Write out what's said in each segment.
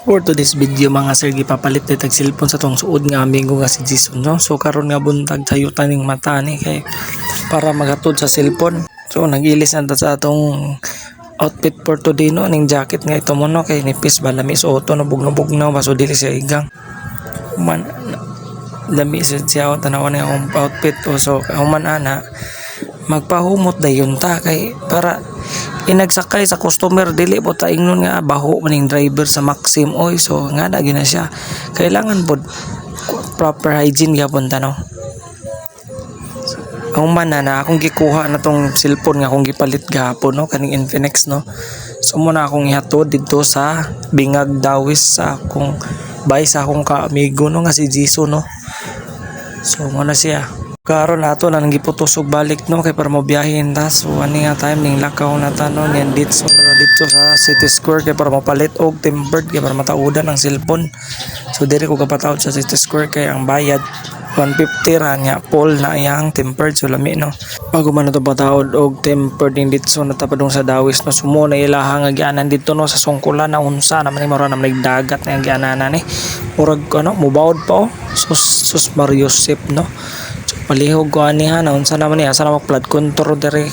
For today's video mga sir, gipapalit na tag cellphone sa tong suod nga amigo nga si Jason, no? So karon nga buntag sayutan ning mata ni kay para magatod sa cellphone. So nagilis na ta sa atong outfit for today, no? Ning jacket nga ito mo, no? Kay nipis ba lami so auto na bugno-bugno baso dili siya igang. Man lami siya tanawan nga akong outfit o so human ana magpahumot dayon ta kay para inagsakay sa customer dili po ta ingnon nga baho maning driver sa Maxim oy, so nga na gina siya kailangan pod proper hygiene gyapon ta, no? Ang man na akong gikuha na tong cellphone nga akong gipalit gahapon, no, kaning Infinix, no. So muna akong ihatod dito sa Bingag Dawis sa akong bay sa akong kaamigo, no, nga si Jisoo, no. So muna siya karon ato na nang giputusog balik, no, kay para mobiyahin ta. So ani nga time ning lakaw na ta, no, niyan dito sa City Square kay para mapalit og tempered kay para mataudan ang cellphone. So diri ko kapatawad sa City Square kay ang bayad 150 ra nya Paul na iyang tempered, so lami, no. Bago man nato patawad og tempered din dito so natapadong sa Dawis, no, sumo na ilaha nga gianan dito, no, sa sungkulan na unsa naman ni mura na nagdagat na giananan ni murag ano mubawod pa, oh. Sus Mario Sip, no. Palihog ko aniha na unsa naman niya asa na mag-flood control dere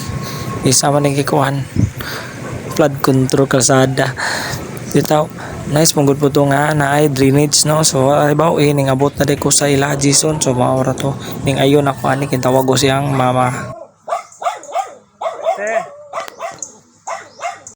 isa man ni gikuhan flood control kalsada dito. Nice mong po to nga na ay drainage, no. So ibaw ning abot na de ko sa ila Jason, so maura to ning ayon ako ani kitawag ko siyang mama